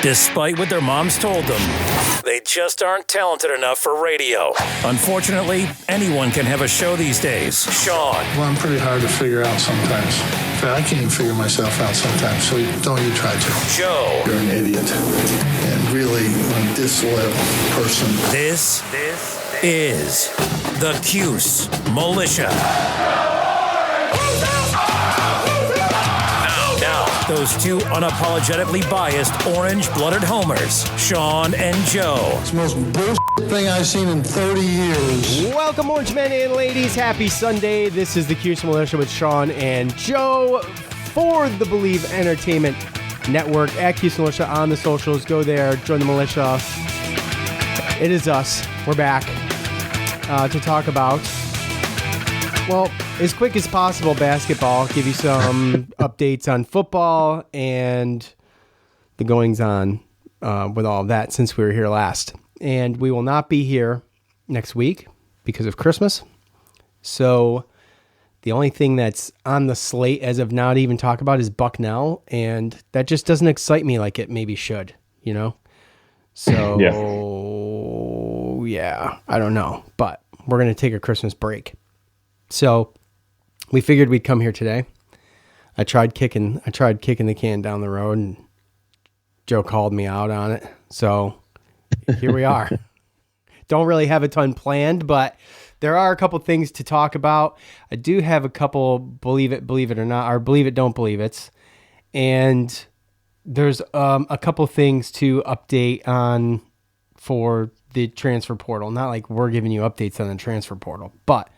Despite what their moms told them, they just aren't talented enough for radio. Unfortunately, anyone can have a show these days. Sean. Well, I'm pretty hard to figure out sometimes. I can't even figure myself out sometimes, so don't you try to. Joe. You're an idiot and really a disloyal person. This is the Cuse Militia. Now, those two unapologetically biased orange-blooded homers, Sean and Joe. It's the most bullshit thing I've seen in 30 years. Welcome, orange men and ladies. Happy Sunday. This is the Cuse Militia with Sean and Joe for the Believe Entertainment Network at Cuse Militia on the socials. Go there, join the militia. It is us. We're back to talk about, well, as quick as possible, basketball. Give you some updates on football and the goings on with all of that since we were here last. And we will not be here next week because of Christmas. So the only thing that's on the slate as of now to even talk about is Bucknell. And that just doesn't excite me like it maybe should, you know? So, yeah, I don't know. But we're going to take a Christmas break. So we figured we'd come here today. I tried kicking the can down the road, and Joe called me out on it. So here we are. Don't really have a ton planned, but there are a couple things to talk about. I do have a couple believe it or not, or believe it, don't believe it's. And there's a couple things to update on for the transfer portal. Not like we're giving you updates on the transfer portal, but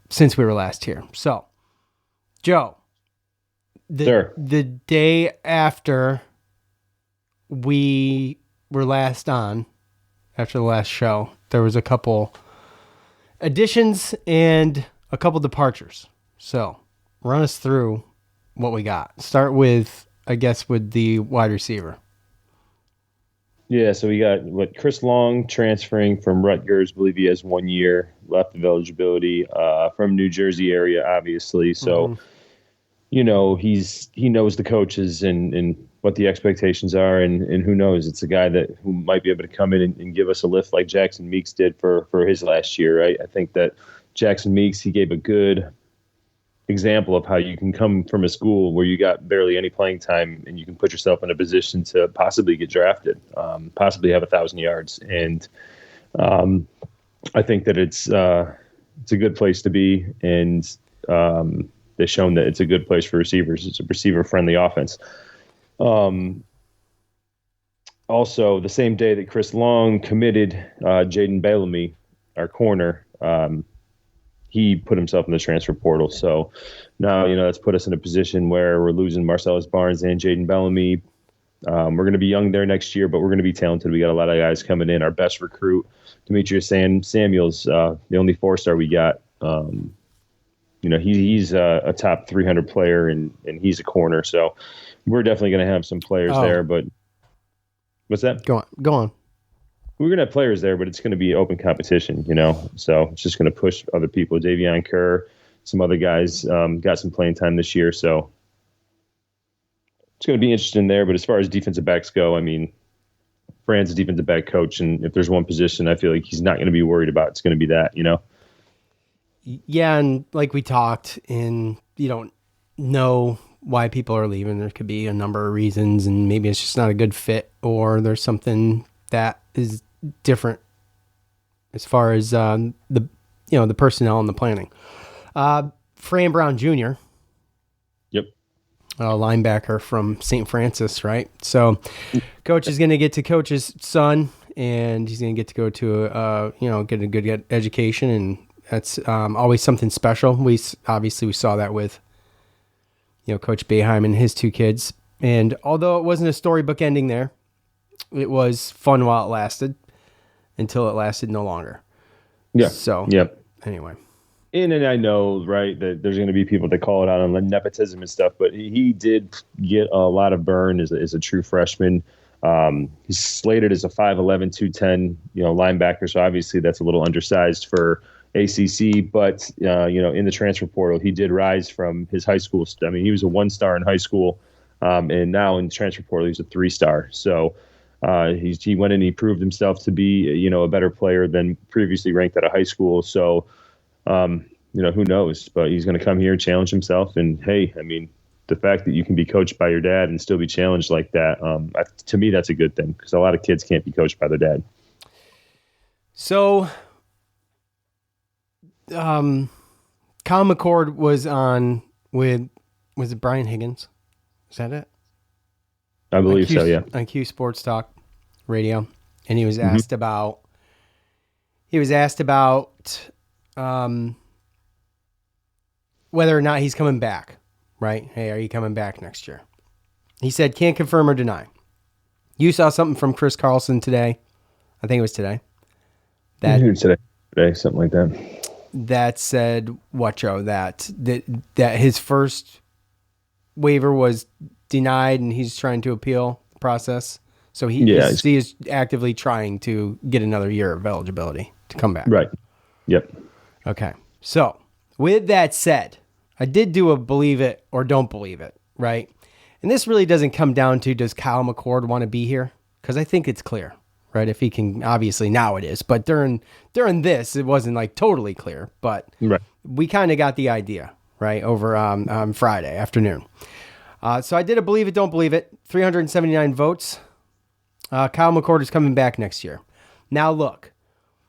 since we were last here. So, Joe, the day after we were last on, after the last show, there was a couple additions and a couple departures. So, run us through what we got. Start with, I guess, with the wide receiver. Yeah, so we got Chris Long transferring from Rutgers. I believe he has 1 year left of eligibility from New Jersey area, obviously. So, you know, he knows the coaches and what the expectations are, and who knows, it's a guy who might be able to come in and give us a lift like Jackson Meeks did for his last year, right? I think that Jackson Meeks, he gave a good example of how you can come from a school where you got barely any playing time and you can put yourself in a position to possibly get drafted, possibly have 1,000 yards. And I think that it's a good place to be. And they've shown that it's a good place for receivers. It's a receiver-friendly offense. Also, the same day that Chris Long committed Jaden Bellamy, our corner, he put himself in the transfer portal. So now, you know, that's put us in a position where we're losing Marcellus Barnes and Jaden Bellamy. We're going to be young there next year, but we're going to be talented. We got a lot of guys coming in. Our best recruit, Demetrius Samuels, the only 4-star we got. You know, he's a top 300 player, and he's a corner. So we're definitely going to have some players there. But what's that? Go on. We're going to have players there, but it's going to be open competition, you know. So it's just going to push other people. Davion Kerr, some other guys got some playing time this year. So it's going to be interesting there. But as far as defensive backs go, I mean, Fran's a defensive back coach. And if there's one position I feel like he's not going to be worried about, it's going to be that, you know. Yeah, and like we talked, and you don't know why people are leaving. There could be a number of reasons, and maybe it's just not a good fit, or there's something that is different as far as the personnel and the planning. Fran Brown Jr. Yep. A linebacker from St. Francis, right? So coach is going to get to coach his son, and he's going to get to go to get a good education, and that's always something special. We saw that with Coach Boeheim and his two kids. And although it wasn't a storybook ending there, it was fun while it lasted until it lasted no longer. Yeah. So, yep. Anyway. And I know, right, that there's going to be people that call it out on nepotism and stuff, but he did get a lot of burn as a true freshman. He's slated as a 5'11", 210, linebacker, so obviously that's a little undersized for ACC, but, in the transfer portal, he did rise from his high school. I mean, he was a 1-star in high school. And now in the transfer portal, he's a 3-star. So he went and he proved himself to be, a better player than previously ranked out of high school. So, who knows? But he's going to come here and challenge himself. And, hey, I mean, the fact that you can be coached by your dad and still be challenged like that, to me, that's a good thing because a lot of kids can't be coached by their dad. So, Kyle McCord was on was it Brian Higgins? Is that it? I believe so, yeah. On Cuse Sports Talk Radio. And he was asked about whether or not he's coming back, right? Hey, are you coming back next year? He said, can't confirm or deny. You saw something from Chris Carlson today. I think it was today. Today, something like that. That said, what, Joe? That his first waiver was denied and he's trying to appeal the process. So he is actively trying to get another year of eligibility to come back. Right. Yep. Okay. So with that said, I did do a believe it or don't believe it, right? And this really doesn't come down to does Kyle McCord want to be here? Because I think it's clear, right? If he can, obviously now it is, but during this, it wasn't like totally clear, but right. We kind of got the idea, right? Over on Friday afternoon. So I did a believe it, don't believe it. 379 votes. Kyle McCord is coming back next year. Now look,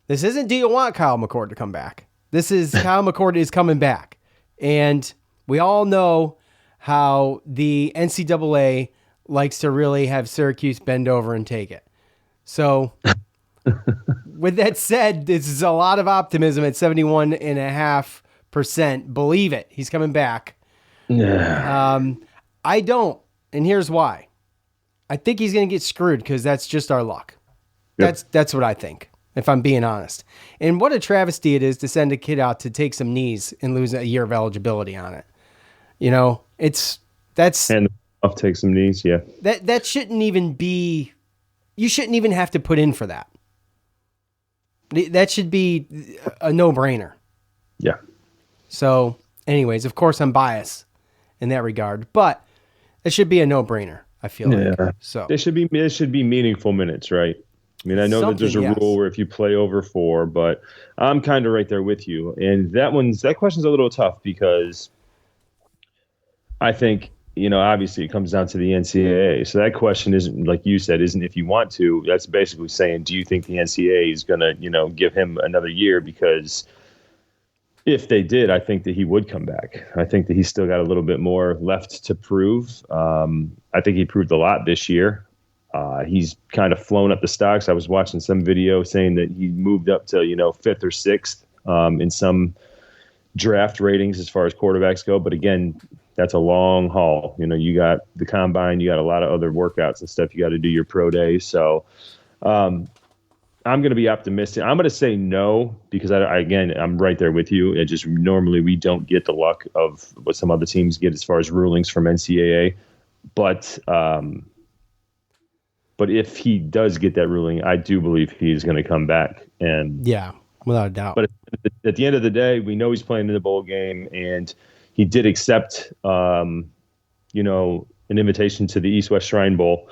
this isn't do you want Kyle McCord to come back? This is Kyle McCord is coming back. And we all know how the NCAA likes to really have Syracuse bend over and take it. So with that said, this is a lot of optimism at 71.5%. Believe it. He's coming back. I don't. And here's why. I think he's going to get screwed because that's just our luck. Yep. That's what I think, if I'm being honest. And what a travesty it is to send a kid out to take some knees and lose a year of eligibility on it. And I'll take some knees, yeah. That shouldn't even be, you shouldn't even have to put in for that. That should be a no-brainer. Yeah. So, anyways, of course I'm biased in that regard, but it should be a no-brainer, I feel like. So it should be meaningful minutes, right? I mean, I know that there's a rule where if you play over 4, but I'm kind of right there with you. And that question's a little tough because I think, obviously it comes down to the NCAA. So that question isn't, like you said, isn't if you want to. That's basically saying, do you think the NCAA is going to, give him another year? Because if they did, I think that he would come back. I think that he's still got a little bit more left to prove. I think he proved a lot this year. He's kind of flown up the stocks. I was watching some video saying that he moved up to, 5th or 6th in some draft ratings as far as quarterbacks go. But again, that's a long haul. You got the combine, you got a lot of other workouts and stuff. You got to do your pro day. So I'm going to be optimistic. I'm going to say no because I'm right there with you. It just normally we don't get the luck of what some other teams get as far as rulings from NCAA. But if he does get that ruling, I do believe he's going to come back. And yeah, without a doubt. But at the end of the day, we know he's playing in the bowl game, and he did accept, an invitation to the East-West Shrine Bowl,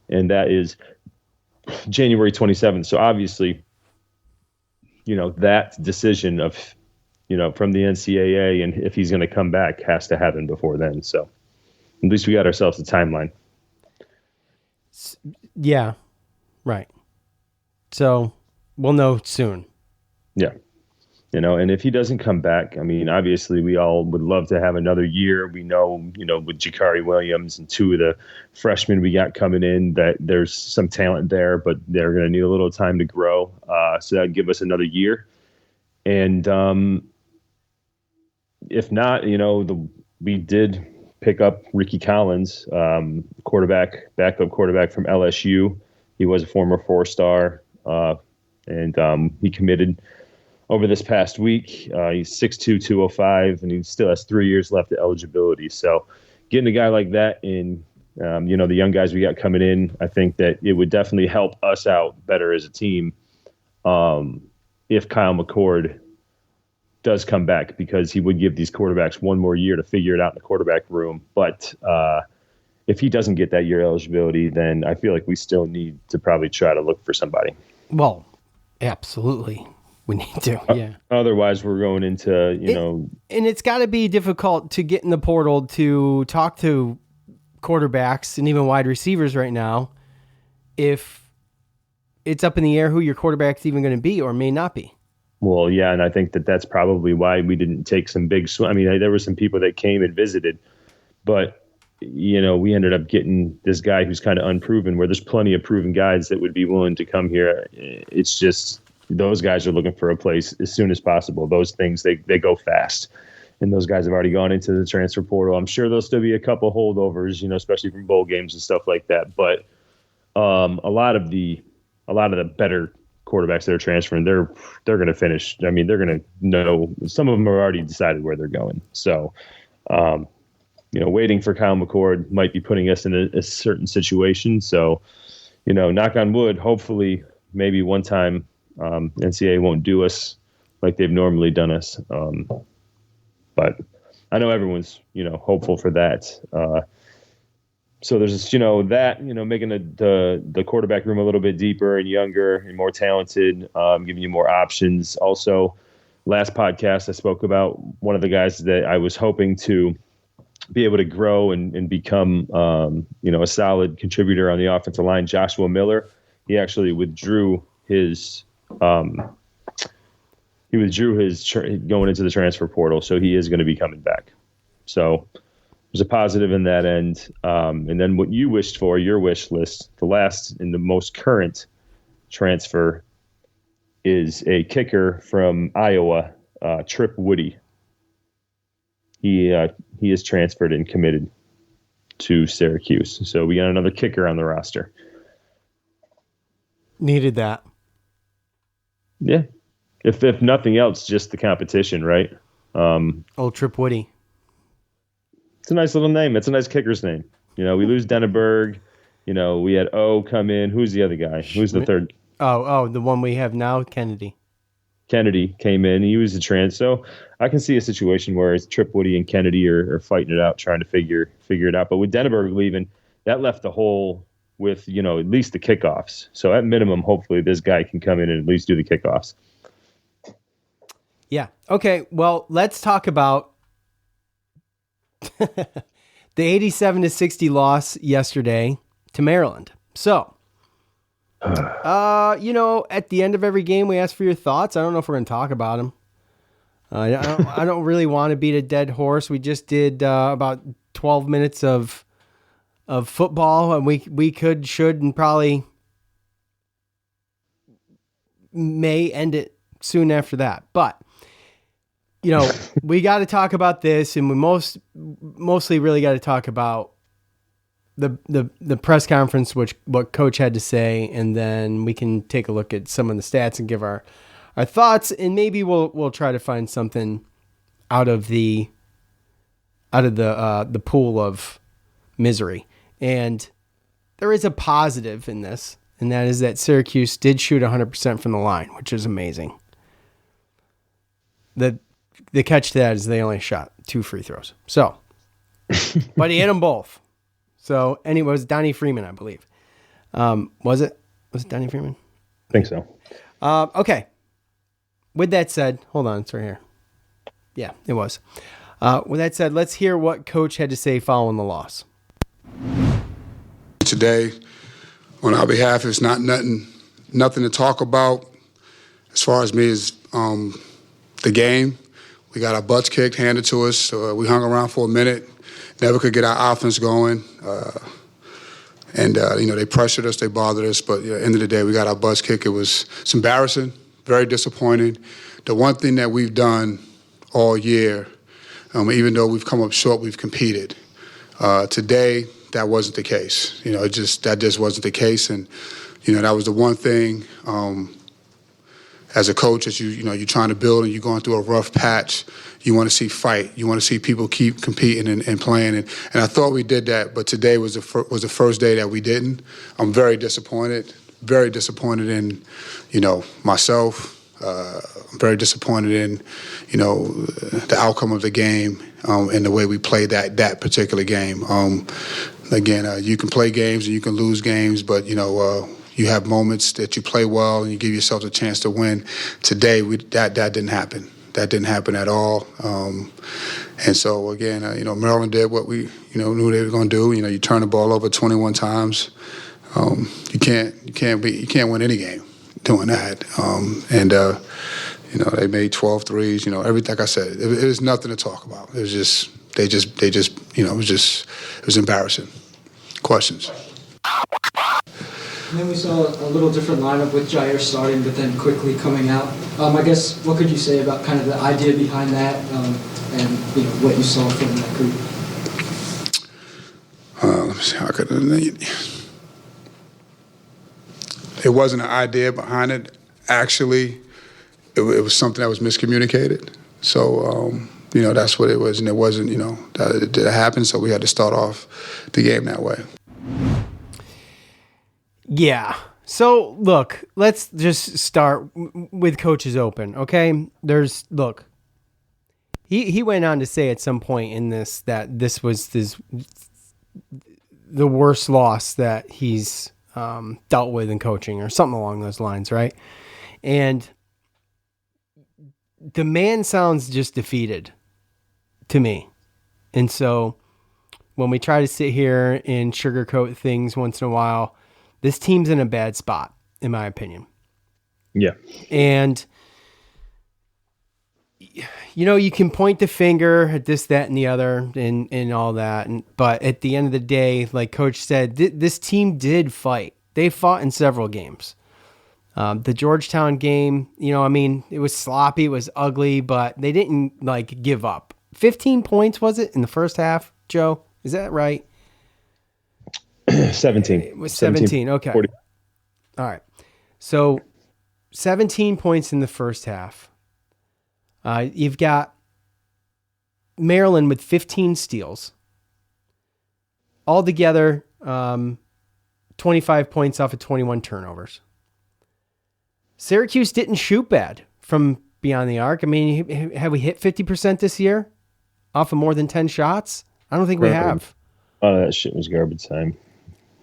and that is January 27th. So obviously, that decision of, from the NCAA and if he's going to come back has to happen before then. So at least we got ourselves a timeline. Yeah, right. So we'll know soon. Yeah. And if he doesn't come back, I mean, obviously we all would love to have another year. We know, with Jakari Williams and 2 of the freshmen we got coming in that there's some talent there, but they're going to need a little time to grow. So that'd give us another year. And if not, we did pick up Ricky Collins, backup quarterback from LSU. He was a former 4-star, and he committed over this past week. He's 6'2", 205, and he still has 3 years left of eligibility. So getting a guy like that in, the young guys we got coming in, I think that it would definitely help us out better as a team if Kyle McCord does come back, because he would give these quarterbacks one more year to figure it out in the quarterback room. But if he doesn't get that year eligibility, then I feel like we still need to probably try to look for somebody. Well, absolutely. We need to, yeah. Otherwise, we're going into, And it's got to be difficult to get in the portal to talk to quarterbacks and even wide receivers right now if it's up in the air who your quarterback's even going to be or may not be. Well, yeah, and I think that's probably why we didn't take some big swing. I mean, there were some people that came and visited, but we ended up getting this guy who's kind of unproven, where there's plenty of proven guys that would be willing to come here. It's just those guys are looking for a place as soon as possible. Those things, they go fast. And those guys have already gone into the transfer portal. I'm sure there'll still be a couple holdovers, especially from bowl games and stuff like that. But a lot of the better quarterbacks that are transferring, they're going to finish. I mean, they're going to know. Some of them have already decided where they're going. So, waiting for Kyle McCord might be putting us in a certain situation. So, knock on wood, hopefully maybe one time NCAA won't do us like they've normally done us. But I know everyone's, hopeful for that. So there's that, making the quarterback room a little bit deeper and younger and more talented, giving you more options. Also, last podcast I spoke about one of the guys that I was hoping to be able to grow and become, a solid contributor on the offensive line. Joshua Miller, he actually withdrew his going into the transfer portal, so he is going to be coming back. So there's a positive in that end. And then what you wished for, your wish list, the last and the most current transfer is a kicker from Iowa, Trip Woody. He is transferred and committed to Syracuse. So we got another kicker on the roster. Needed that. Yeah. If nothing else, just the competition, right? Old Trip Woody. It's a nice little name. It's a nice kicker's name. We lose Denneberg. We had O come in. Who's the other guy? Who's the third? Oh, the one we have now, Kennedy. Kennedy came in. He was a trans. So I can see a situation where it's Trip Woody and Kennedy are fighting it out, trying to figure it out. But with Denneberg leaving, that left the hole with, at least the kickoffs. So at minimum, hopefully this guy can come in and at least do the kickoffs. Yeah. Okay. Well, let's talk about the 87-60 loss yesterday to Maryland. So, at the end of every game, we ask for your thoughts. I don't know if we're going to talk about them. I don't really want to beat a dead horse. We just did about 12 minutes of football, and we could, should, and probably may end it soon after that. But we got to talk about this, and we mostly really got to talk about the press conference, what Coach had to say, and then we can take a look at some of the stats and give our thoughts, and maybe we'll try to find something out of the pool of misery. And there is a positive in this, and that is that Syracuse did shoot 100% from the line, which is amazing. The catch to that is they only shot 2 free throws. So, but he hit them both. So, and it was Donnie Freeman, I believe. Was it Donnie Freeman? I think so. Okay. With that said, hold on, it's right here. Yeah, it was. With that said, let's hear what Coach had to say following the loss. Today, on our behalf, it's nothing to talk about. As far as me, is the game. We got our butts kicked, handed to us. We hung around for a minute, never could get our offense going. They pressured us, they bothered us, but at the end of the day, we got our butts kicked. It was embarrassing, very disappointing. The one thing that we've done all year, even though we've come up short, we've competed. Today, that wasn't the case. That just wasn't the case, and that was the one thing. As a coach, as you're trying to build and you're going through a rough patch, you want to see fight. You want to see people keep competing and playing. And I thought we did that, but today was the first day that we didn't. I'm very disappointed in, myself. I'm very disappointed in, the outcome of the game and the way we played that particular game. again, you can play games and you can lose games, but you have moments that you play well and you give yourself a chance to win. Today, that didn't happen. That didn't happen at all. And so again, Maryland did what we knew they were going to do. You turn the ball over 21 times. You can't win any game doing that. They made 12 threes. Everything. Like I said, it was nothing to talk about. It was just it was embarrassing. Questions. And then we saw a little different lineup with Jair starting, but then quickly coming out. I guess, what could you say about kind of the idea behind that, and what you saw from that group? Let me see. How could it wasn't an idea behind it. Actually, it was something that was miscommunicated. So that's what it was, and it wasn't. That it happened. So we had to start off the game that way. Yeah. So, look, let's just start with Coach's Open, okay? He went on to say at some point in this that this was the worst loss that he's dealt with in coaching or something along those lines, right? And the man sounds just defeated to me. And so when we try to sit here and sugarcoat things once in a while, this team's in a bad spot, in my opinion. Yeah. And, you can point the finger at this, that, and the other and all that. But at the end of the day, like Coach said, this team did fight. They fought in several games. The Georgetown game, it was sloppy, it was ugly, but they didn't, give up. 15 points, was it, in the first half, Joe? Is that right? 17. It was 17. Okay. 40. All right. So 17 points in the first half. You've got Maryland with 15 steals. Altogether, 25 points off of 21 turnovers. Syracuse didn't shoot bad from beyond the arc. Have we hit 50% this year off of more than 10 shots? I don't think we have. Oh, that shit was garbage time.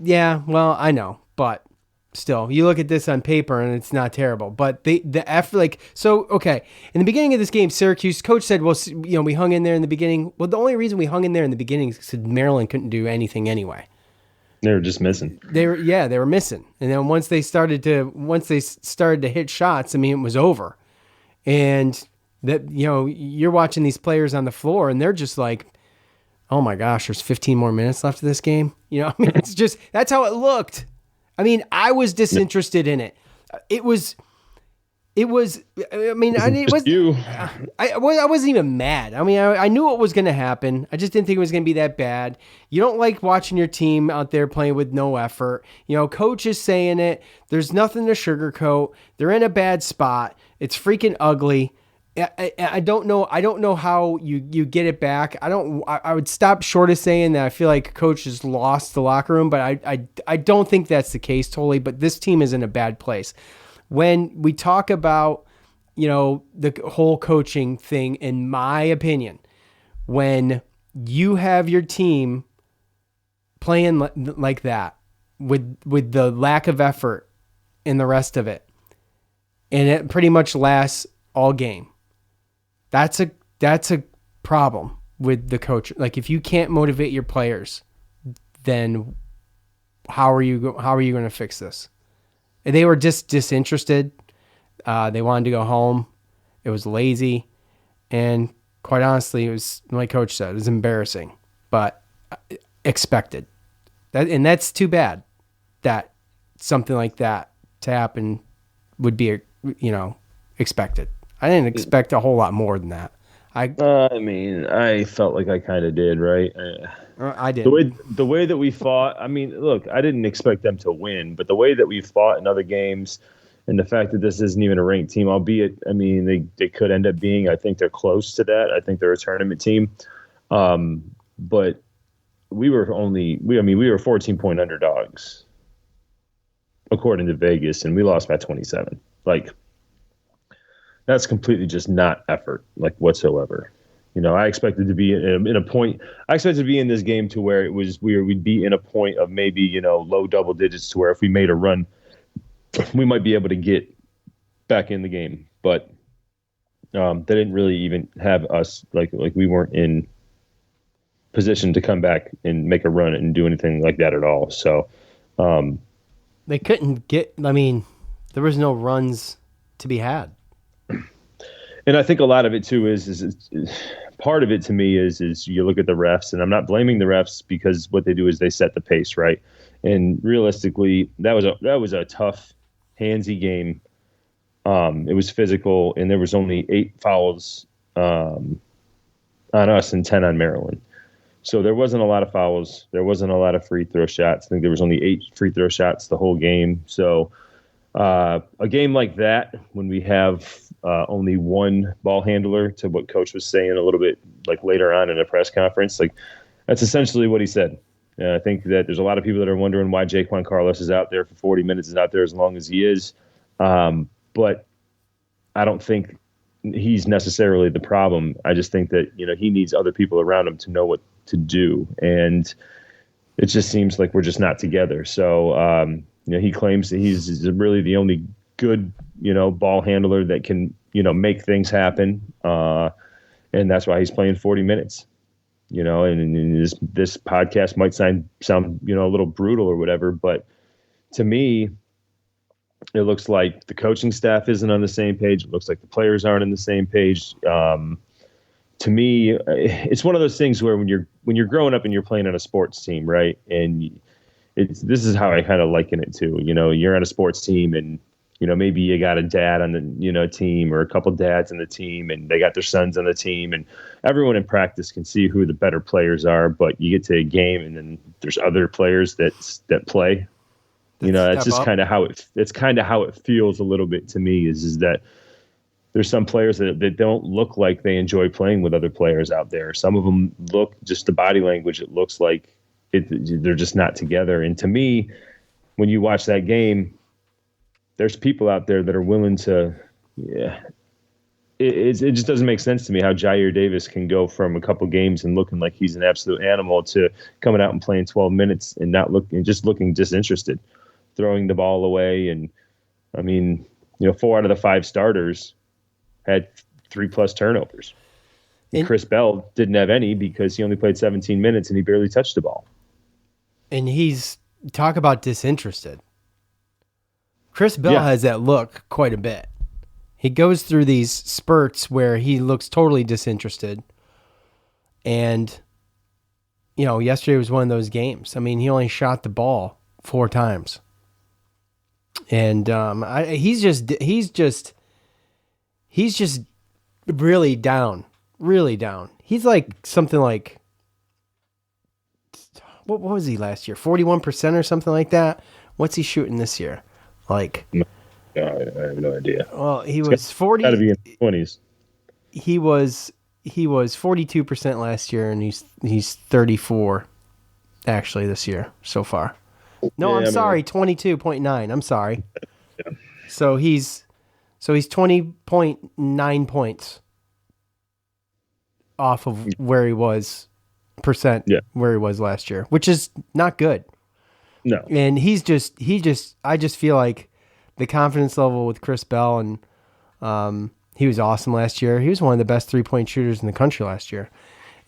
Yeah, well, I know, but still, you look at this on paper and it's not terrible. But the effort, okay. In the beginning of this game, Syracuse coach said, "Well, we hung in there in the beginning." Well, the only reason we hung in there in the beginning is because Maryland couldn't do anything anyway. They were just missing. They were missing, and then once they started to hit shots, it was over. And that you're watching these players on the floor, and they're just like, oh my gosh, there's 15 more minutes left of this game. It's just, that's how it looked. I was disinterested in it. It was, I wasn't even mad. I knew what was going to happen. I just didn't think it was going to be that bad. You don't like watching your team out there playing with no effort. Coach is saying it. There's nothing to sugarcoat. They're in a bad spot. It's freaking ugly. I don't know how you get it back. I would stop short of saying that I feel like Coach has lost the locker room, but I don't think that's the case totally. But this team is in a bad place. When we talk about, the whole coaching thing, in my opinion, when you have your team playing like that with the lack of effort in the rest of it, and it pretty much lasts all game, that's a problem with the coach. If you can't motivate your players, then how are you going to fix this? They were just disinterested. They wanted to go home. It was lazy, and quite honestly, it was, like Coach said, it was embarrassing, but expected. That's too bad that something like that to happen would be expected. I didn't expect a whole lot more than that. I felt like I kind of did, right? I did. The way that we fought, look, I didn't expect them to win, but the way that we fought in other games and the fact that this isn't even a ranked team, albeit, they could end up being, I think they're close to that. I think they're a tournament team. But we were 14-point underdogs, according to Vegas, and we lost by 27. That's completely just not effort, whatsoever. I expected to be in a point. I expected to be in this game to where we'd be in a point of maybe, low double digits, to where if we made a run, we might be able to get back in the game. But they didn't really even have us, like we weren't in position to come back and make a run and do anything like that at all. So they couldn't get. I mean, there was no runs to be had. And I think a lot of it too is part of it to me is you look at the refs, and I'm not blaming the refs, because what they do is they set the pace, right? And realistically, that was a tough, handsy game. It was physical, and there was only 8 fouls on us and 10 on Maryland. So there wasn't a lot of fouls. There wasn't a lot of free throw shots. I think there was only 8 free throw shots the whole game. So a game like that, when we have only one ball handler, to what Coach was saying a little bit like later on in a press conference, like that's essentially what he said. I think that there's a lot of people that are wondering why Jaquan Carlos is out there for 40 minutes, is out there as long as he is. But I don't think he's necessarily the problem. I just think that, he needs other people around him to know what to do. And it just seems like we're just not together. So, he claims that he's really the only good, ball handler that can, make things happen. And that's why he's playing 40 minutes, and this podcast might sound, a little brutal or whatever, but to me, it looks like the coaching staff isn't on the same page. It looks like the players aren't on the same page. To me, it's one of those things where when you're growing up and you're playing on a sports team, right? And this is how I kind of liken it to. You're on a sports team, and maybe you got a dad on the team, or a couple dads on the team, and they got their sons on the team, and everyone in practice can see who the better players are. But you get to a game, and then there's other players that play. That's just kind of how it feels a little bit to me. Is that there's some players that don't look like they enjoy playing with other players out there. Some of them look, just the body language, it looks like they're just not together. And to me, when you watch that game, there's people out there that are willing to, it just doesn't make sense to me how Jair Davis can go from a couple games and looking like he's an absolute animal to coming out and playing 12 minutes and looking disinterested, throwing the ball away. And I mean, 4 out of the 5 starters had 3+ turnovers. And Chris Bell didn't have any, because he only played 17 minutes and he barely touched the ball. And talk about disinterested. Chris Bell has that look quite a bit. He goes through these spurts where he looks totally disinterested. And, yesterday was one of those games. I mean, he only shot the ball 4 times. And he's just really down, really down. He's like something like, what was he last year? 41% or something like that. What's he shooting this year? Like, I have no idea. Well, he was 40. Got to be in the 20s. He was 42% last year, and he's 34 actually this year so far. No, I'm sorry, 22.9. I'm sorry. Yeah. So he's 20.9 points off of where he was where he was last year, which is not good. No. And I just feel like the confidence level with Chris Bell, and he was awesome last year. He was one of the best 3-point shooters in the country last year.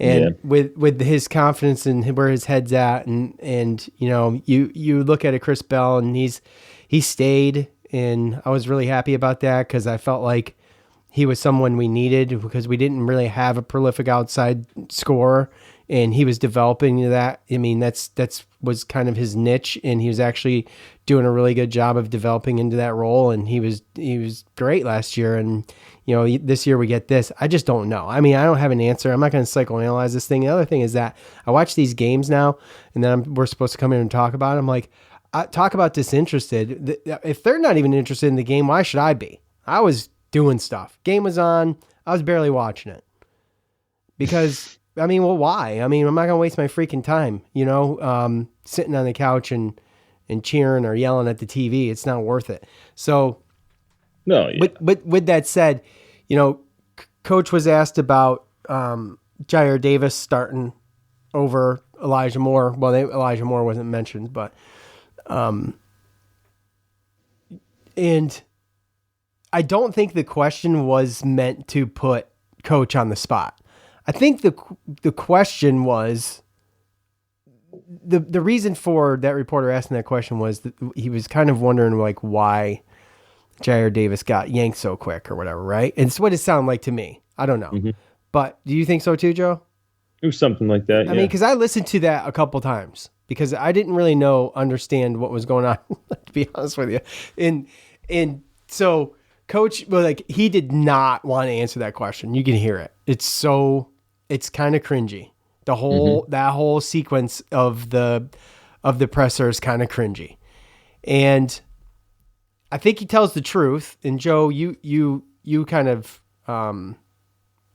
And with his confidence and where his head's at, and you look at a Chris Bell, and he stayed, and I was really happy about that, because I felt like he was someone we needed, because we didn't really have a prolific outside scorer, and he was developing into that. I mean, that's was kind of his niche, and he was actually doing a really good job of developing into that role, and he was great last year. And this year we get this. I just don't know. I mean, I don't have an answer. I'm not going to psychoanalyze this thing. The other thing is that I watch these games now, and then we're supposed to come in and talk about it. I'm like, talk about disinterested. If they're not even interested in the game, why should I be? I was doing stuff. Game was on. I was barely watching it. Because, I mean, well, why? I mean, I'm not going to waste my freaking time, sitting on the couch and cheering or yelling at the TV. It's not worth it. So, no. Yeah. With that said, Coach was asked about Jair Davis starting over Elijah Moore. Well, Elijah Moore wasn't mentioned, but and I don't think the question was meant to put Coach on the spot. I think the question was the reason for that reporter asking that question was that he was kind of wondering like why Jair Davis got yanked so quick or whatever, right? And it's what it sounded like to me. I don't know. Mm-hmm. But do you think so too, Joe? It was something like that. I mean, because I listened to that a couple times because I didn't really understand what was going on, to be honest with you. And so Coach, well, like he did not want to answer that question. You can hear it. It's kind of cringy. That whole sequence of the presser is kind of cringy. And I think he tells the truth. And Joe, you kind of,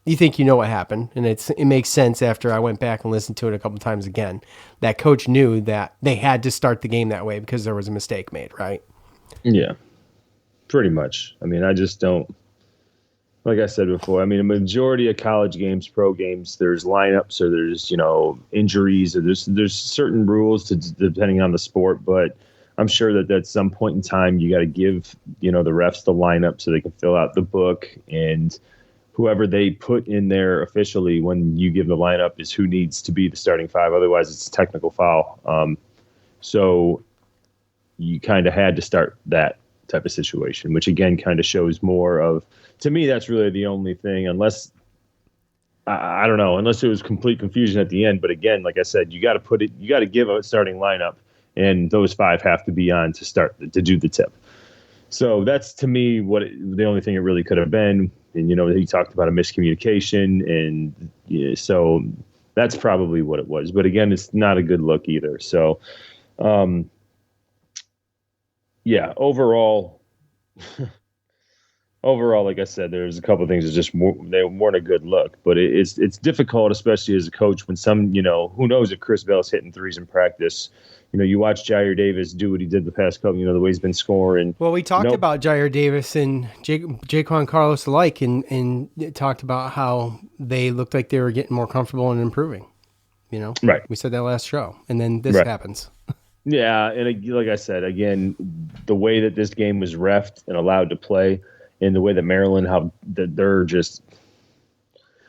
you think you know what happened, and it makes sense after I went back and listened to it a couple times again, that Coach knew that they had to start the game that way because there was a mistake made, right? Yeah, pretty much. I mean, I just don't, like I said before, I mean, a majority of college games, pro games, there's lineups or there's, injuries or there's certain rules depending on the sport, but I'm sure that at some point in time you got to give, the refs the lineup so they can fill out the book, and whoever they put in there officially when you give the lineup is who needs to be the starting five. Otherwise, it's a technical foul. So you kind of had to start that type of situation, which again kind of shows more of, to me, that's really the only thing, unless, I don't know, unless it was complete confusion at the end. But again, like I said, you got to give a starting lineup, and those five have to be on to do the tip. So that's, to me, the only thing it really could have been. And, he talked about a miscommunication. And so that's probably what it was. But again, it's not a good look either. So, overall, like I said, there's a couple of things that they weren't a good look. But it's difficult, especially as a coach, when who knows if Chris Bell's hitting threes in practice. You watch Jair Davis do what he did the past couple, the way he's been scoring. Well, we talked about Jair Davis and Jaquan Carlos alike, and talked about how they looked like they were getting more comfortable and improving. Right. We said that last show, and then this happens. Yeah, and like I said, again, the way that this game was reffed and allowed to play, and the way that Maryland, they're just...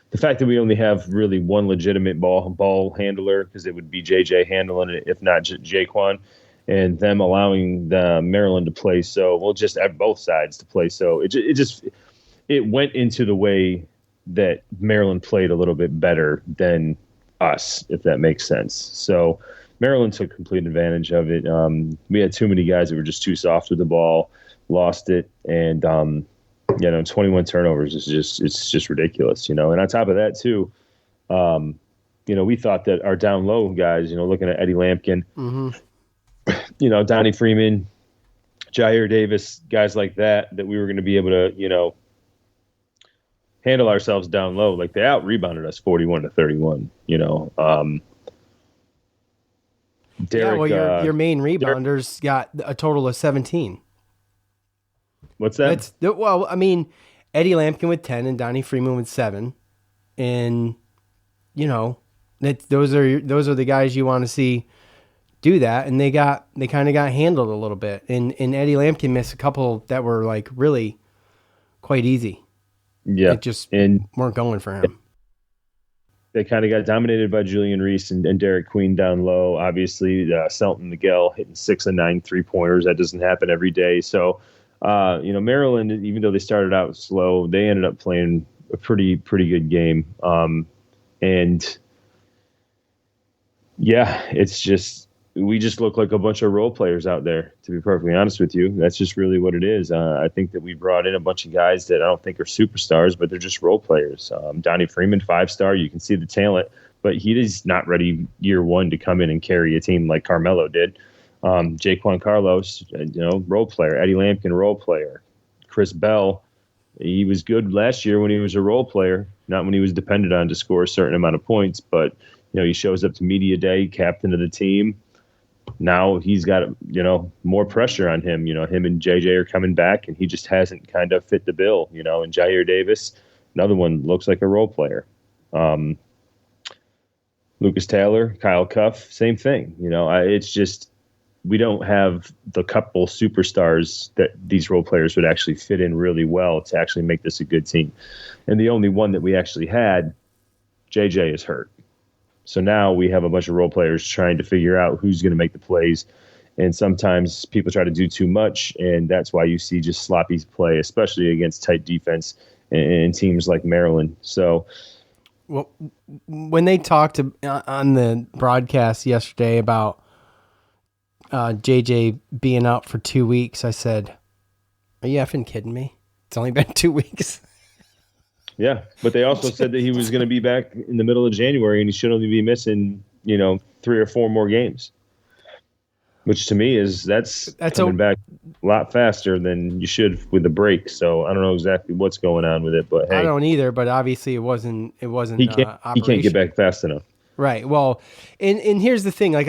The fact that we only have really one legitimate ball handler, because it would be JJ handling it, if not Jaquan, and them allowing the Maryland to play just at both sides to play it went into the way that Maryland played a little bit better than us, if that makes sense. So Maryland took complete advantage of it. We had too many guys that were just too soft with the ball, lost it, and 21 turnovers it's just ridiculous, And on top of that too, we thought that our down low guys, looking at Eddie Lampkin, Donnie Freeman, Jair Davis, guys like that we were going to be able to, handle ourselves down low. Like they out rebounded us 41-31, Derek, your main rebounders got a total of 17. What's that? Well, I mean, Eddie Lampkin with 10 and Donnie Freeman with 7, and those are the guys you want to see do that, and they kind of got handled a little bit, and Eddie Lampkin missed a couple that were like really quite easy. Yeah, it just weren't going for him. They kind of got dominated by Julian Reese and Derek Queen down low. Obviously, Selton Miguel hitting 6 of 9 3-pointers. That doesn't happen every day. So. Maryland, even though they started out slow, they ended up playing a pretty good game. We just look like a bunch of role players out there, to be perfectly honest with you. That's just really what it is. I think that we brought in a bunch of guys that I don't think are superstars, but they're just role players. Donnie Freeman, 5-star, you can see the talent, but he is not ready year one to come in and carry a team like Carmelo did. Jaquan Carlos, role player. Eddie Lampkin, role player. Chris Bell, he was good last year when he was a role player, not when he was dependent on to score a certain amount of points. But, he shows up to media day, captain of the team. Now he's got, more pressure on him. Him and JJ are coming back, and he just hasn't kind of fit the bill, And Jair Davis, another one, looks like a role player. Lucas Taylor, Kyle Cuff, same thing. It's just we don't have the couple superstars that these role players would actually fit in really well to actually make this a good team. And the only one that we actually had, JJ, is hurt. So now we have a bunch of role players trying to figure out who's going to make the plays. And sometimes people try to do too much, and that's why you see just sloppy play, especially against tight defense and teams like Maryland. So, well, when they talked on the broadcast yesterday about JJ being out for 2 weeks, I said, "Are you effing kidding me? It's only been 2 weeks." Yeah, but they also said that he was going to be back in the middle of January, and he should only be missing, 3 or 4 more games. Which to me is that's coming back a lot faster than you should with the break. So I don't know exactly what's going on with it, but hey, I don't either. But obviously it wasn't. He can't get back fast enough. Right. Well, and here's the thing. Like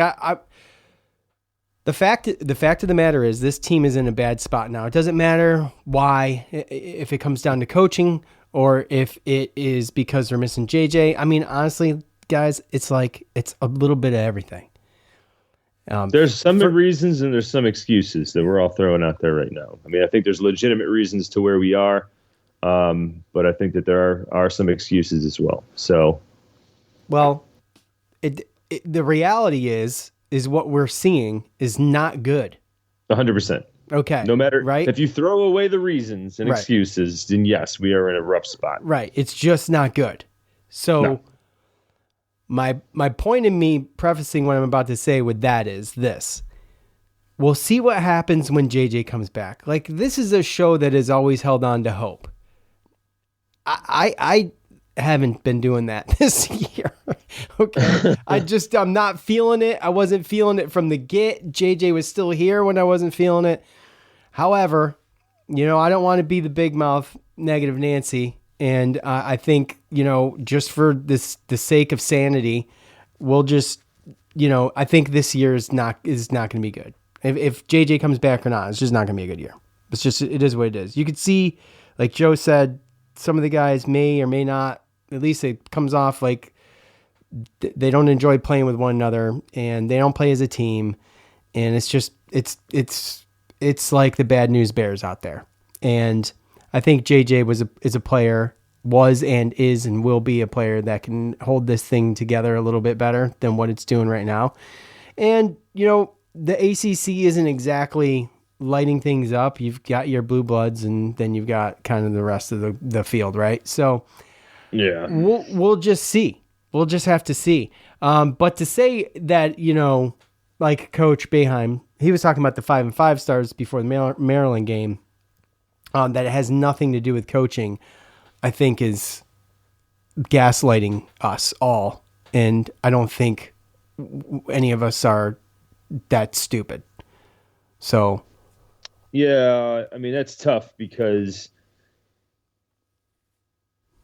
the fact of the matter is this team is in a bad spot now. It doesn't matter why, if it comes down to coaching or if it is because they're missing JJ. I mean, honestly, guys, it's a little bit of everything. There's some reasons and there's some excuses that we're all throwing out there right now. I mean, I think there's legitimate reasons to where we are, but I think that there are some excuses as well. So, well, the reality is what we're seeing is not good. 100%. Okay. No matter, right? If you throw away the reasons and excuses, then yes, we are in a rough spot. Right. It's just not good. So. No. My point in me prefacing what I'm about to say with that is this. We'll see what happens when JJ comes back. Like, this is a show that has always held on to hope. I haven't been doing that this year. Okay. I'm not feeling it. I wasn't feeling it from the get. JJ was still here when I wasn't feeling it. However, I don't want to be the big mouth negative Nancy. And I think, just for the sake of sanity, we'll just, I think this year is not going to be good. If JJ comes back or not, it's just not going to be a good year. It is what it is. You could see, like Joe said, some of the guys may or may not, at least it comes off like they don't enjoy playing with one another and they don't play as a team. And it's just, it's like the bad news bears out there. And I think JJ is a player, was and is and will be a player that can hold this thing together a little bit better than what it's doing right now. And, the ACC isn't exactly lighting things up. You've got your blue bloods and then you've got kind of the rest of the field, right? So yeah, we'll just see. We'll just have to see. But to say that, like Coach Boeheim, he was talking about the 5 and 5 stars before the Maryland game, that it has nothing to do with coaching, I think is gaslighting us all. And I don't think any of us are that stupid. So. Yeah, I mean, that's tough because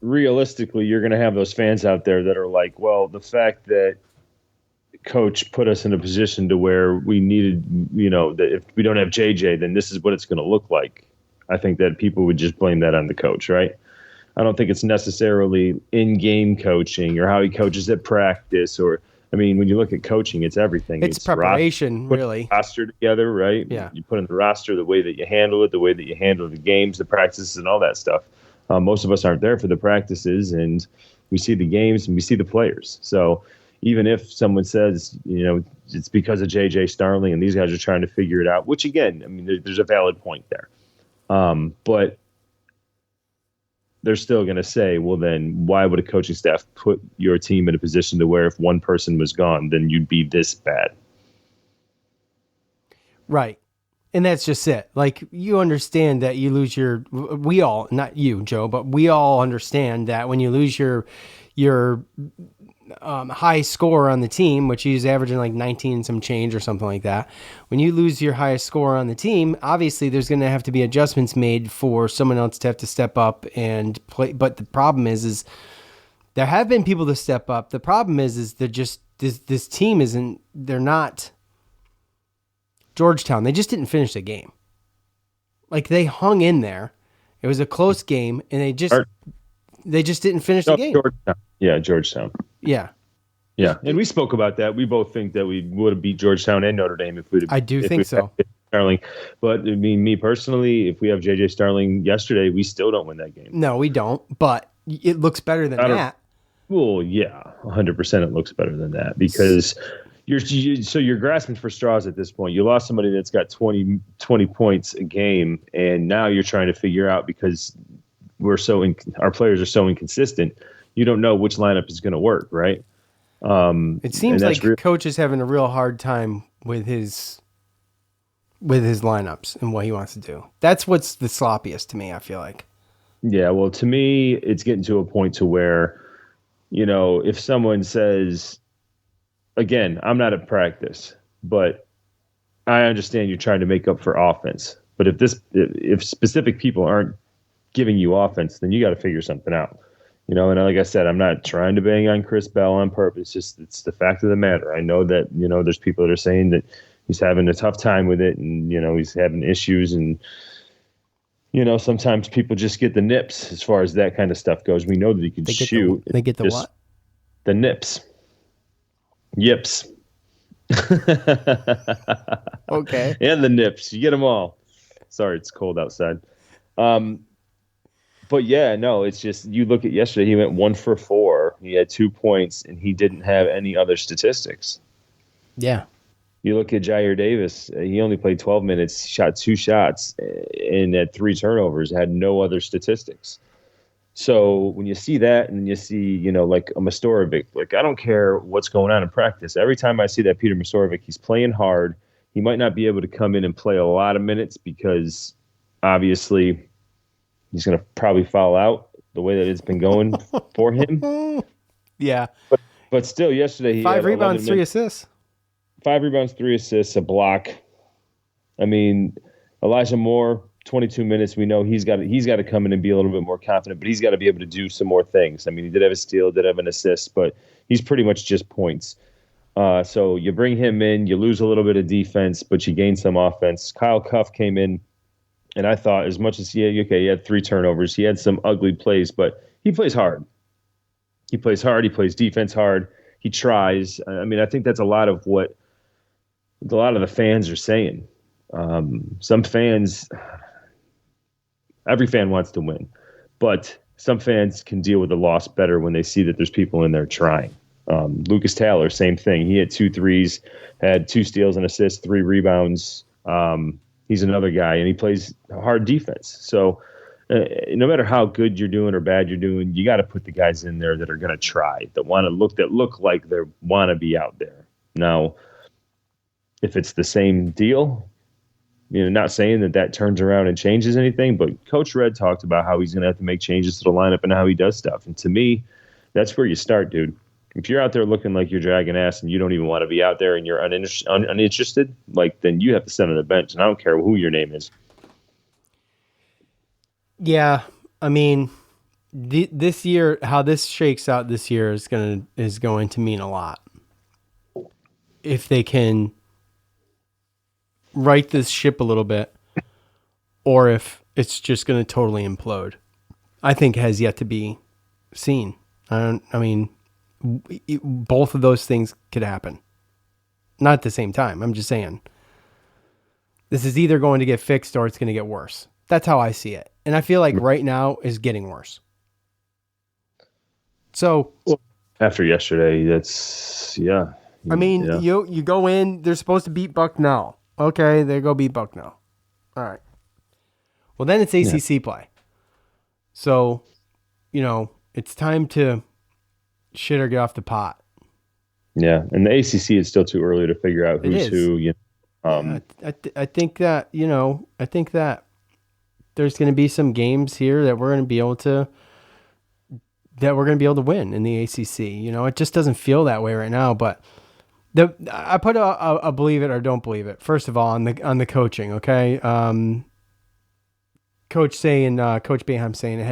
realistically, you're going to have those fans out there that are like, well, the fact that Coach put us in a position to where we needed, that if we don't have JJ, then this is what it's going to look like. I think that people would just blame that on the coach, right? I don't think it's necessarily in-game coaching or how he coaches at practice when you look at coaching, it's everything. It's preparation, really. Put the roster together, right? Yeah. You put in the roster, the way that you handle it, the way that you handle the games, the practices, and all that stuff. Most of us aren't there for the practices, and we see the games and we see the players. So even if someone says, it's because of J.J. Starling and these guys are trying to figure it out, which again, I mean, there's a valid point there. But they're still going to say, well, then why would a coaching staff put your team in a position to where if one person was gone, then you'd be this bad? Right. And that's just it. Like, you understand that you lose we all, not you, Joe, but we all understand that when you lose your high score on the team, which he's averaging like 19 and some change or something like that. When you lose your highest score on the team, obviously there's going to have to be adjustments made for someone else to have to step up and play. But the problem is there have been people to step up. The problem is they're just, this team they're not Georgetown. They just didn't finish the game. Like, they hung in there. It was a close game and they just They just didn't finish the game. Georgetown. Yeah, Georgetown. Yeah. Yeah, and we spoke about that. We both think that we would have beat Georgetown and Notre Dame if we'd have. I do think so. Starling, but I mean, me personally, if we have JJ Starling yesterday, we still don't win that game. No, we don't. But it looks better than that. Well, yeah, 100%. It looks better than that because you're grasping for straws at this point. You lost somebody that's got 20 points a game, and now you're trying to figure out because our players are so inconsistent. You don't know which lineup is going to work, right? It seems like coach is having a real hard time with his lineups and what he wants to do. That's what's the sloppiest to me, I feel like. Yeah, well, to me, it's getting to a point to where, if someone says, again, I'm not at practice, but I understand you're trying to make up for offense. But if specific people aren't giving you offense, then you got to figure something out. And like I said, I'm not trying to bang on Chris Bell on purpose. It's the fact of the matter. I know that, there's people that are saying that he's having a tough time with it and, he's having issues. And, sometimes people just get the nips as far as that kind of stuff goes. We know that he can shoot. They get the what? The nips. Yips. Okay. And the nips. You get them all. Sorry, it's cold outside. But yeah, no, it's just you look at yesterday, he went 1 for 4. He had 2 points, and he didn't have any other statistics. Yeah. You look at Jair Davis, he only played 12 minutes, shot 2 shots, and had 3 turnovers, had no other statistics. So when you see that and you see, like a Mastorovic, like I don't care what's going on in practice. Every time I see that Peter Mastorovic, he's playing hard. He might not be able to come in and play a lot of minutes because obviously he's going to probably foul out the way that it's been going for him. Yeah. But still, yesterday he 5 had rebounds, 3 assists. 5 rebounds, 3 assists, a block. I mean, Elijah Moore, 22 minutes. We know he's got to come in and be a little bit more confident, but he's got to be able to do some more things. I mean, he did have a steal, did have an assist, but he's pretty much just points. So you bring him in, you lose a little bit of defense, but you gain some offense. Kyle Cuff came in, and I thought as much as he had 3 turnovers, he had some ugly plays, but he plays hard. He plays hard. He plays defense hard. He tries. I mean, I think that's a lot of what a lot of the fans are saying. Some fans, every fan wants to win, but some fans can deal with the loss better when they see that there's people in there trying. Lucas Taylor, same thing. He had 2 threes, had 2 steals and assists, 3 rebounds. He's another guy, and he plays hard defense. So no matter how good you're doing or bad you're doing, you got to put the guys in there that are going to try, that look like they want to be out there. Now, if it's the same deal, not saying that turns around and changes anything, but Coach Red talked about how he's going to have to make changes to the lineup and how he does stuff. And to me, that's where you start, dude. If you're out there looking like you're dragging ass and you don't even want to be out there and you're uninterested, then you have to sit on the bench, and I don't care who your name is. Yeah, I mean, this year, how this shakes out this year is going to mean a lot. If they can right this ship a little bit, or if it's just going to totally implode, I think has yet to be seen. Both of those things could happen. Not at the same time. I'm just saying. This is either going to get fixed or it's going to get worse. That's how I see it. And I feel like right now is getting worse. So after yesterday, that's, yeah. I mean, you go in, they're supposed to beat Bucknell. Okay, they go beat Bucknell. All right. Well, then it's ACC play. So, it's time to shit or get off the pot. Yeah, and the ACC is still too early to figure out who's who. I think that there's going to be some games here that we're going to be able to win in the ACC. It just doesn't feel that way right now. But I put a believe it or don't believe it. First of all, on the coaching, okay. Coach Boeheim saying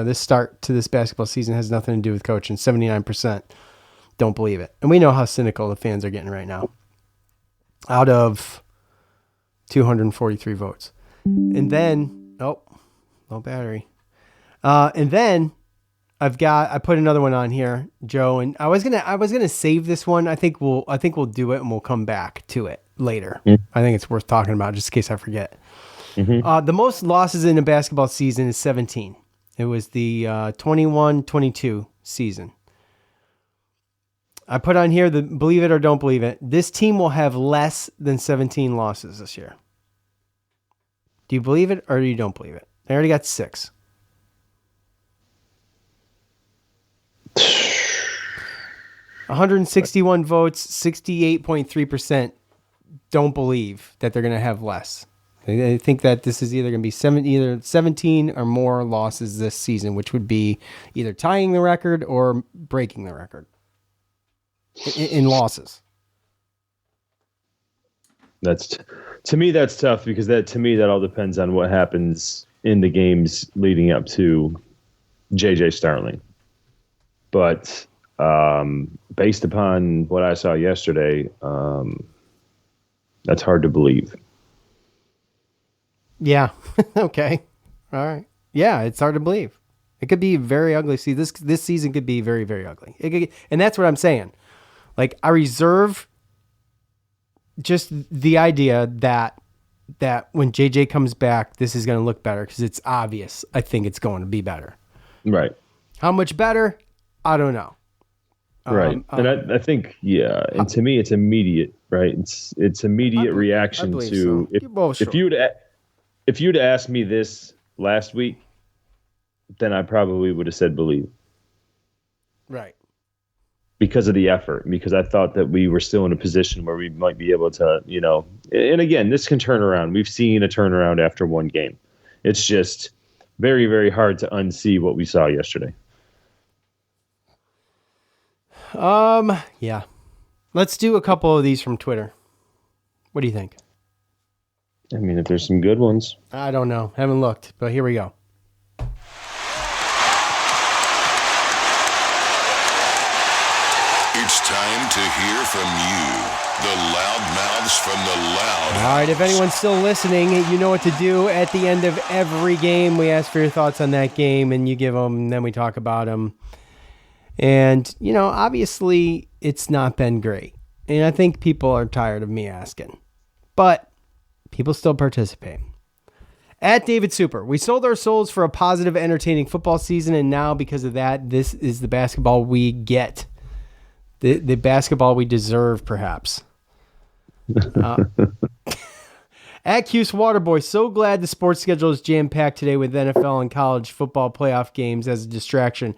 this start to this basketball season has nothing to do with coaching. 79% don't believe it, and we know how cynical the fans are getting right now. Out of 243 votes, and then no battery. And then I put another one on here, Joe, and I was gonna save this one. I think we'll do it and we'll come back to it later. I think it's worth talking about just in case I forget. The most losses in a basketball season is 17. It was the 21-22 season. I put on here the believe it or don't believe it. This team will have less than 17 losses this year. Do you believe it or you don't believe it? They already got 6. 161 votes, 68.3% don't believe that they're going to have less. They think that this is either going to be either 17 or more losses this season, which would be either tying the record or breaking the record in losses. To me, that's tough because that all depends on what happens in the games leading up to JJ Starling. But based upon what I saw yesterday, that's hard to believe. Yeah. Okay. All right. Yeah, it's hard to believe. It could be very ugly. See, this season could be very, very ugly. And that's what I'm saying. Like, I reserve just the idea that when JJ comes back, this is going to look better because it's obvious. I think it's going to be better. Right. How much better? I don't know. Right. And I think, yeah. And to me, it's immediate, right? It's immediate reaction to so. if you'd asked me this last week, then I probably would have said believe. Right. Because of the effort, because I thought that we were still in a position where we might be able to, and again, this can turn around. We've seen a turnaround after one game. It's just very, very hard to unsee what we saw yesterday. Yeah. Let's do a couple of these from Twitter. What do you think? I mean, if there's some good ones. I don't know. Haven't looked, but here we go. It's time to hear from you, the loudmouths from the loud. All right, if anyone's still listening, you know what to do. At the end of every game, we ask for your thoughts on that game, and you give them, and then we talk about them. And, obviously, it's not been great. And I think people are tired of me asking. But people still participate. At David Super, we sold our souls for a positive, entertaining football season, and now, because of that, this is the basketball we get. The basketball we deserve, perhaps. At Cuse Waterboy, so glad the sports schedule is jam-packed today with NFL and college football playoff games as a distraction.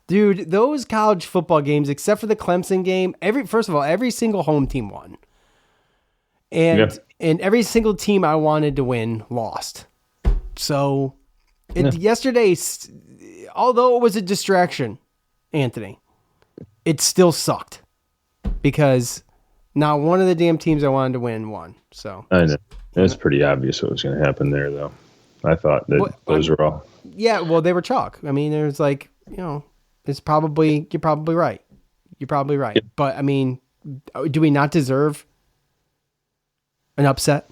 Dude, those college football games, except for the Clemson game, every single home team won. And every single team I wanted to win lost. So yesterday, although it was a distraction, Anthony, it still sucked because not one of the damn teams I wanted to win won. So I know. It was pretty obvious what was going to happen there, though. I thought that those were all. Yeah, well, they were chalk. I mean, there's it's probably, you're probably right. You're probably right. Yeah. But, I mean, do we not deserve an upset?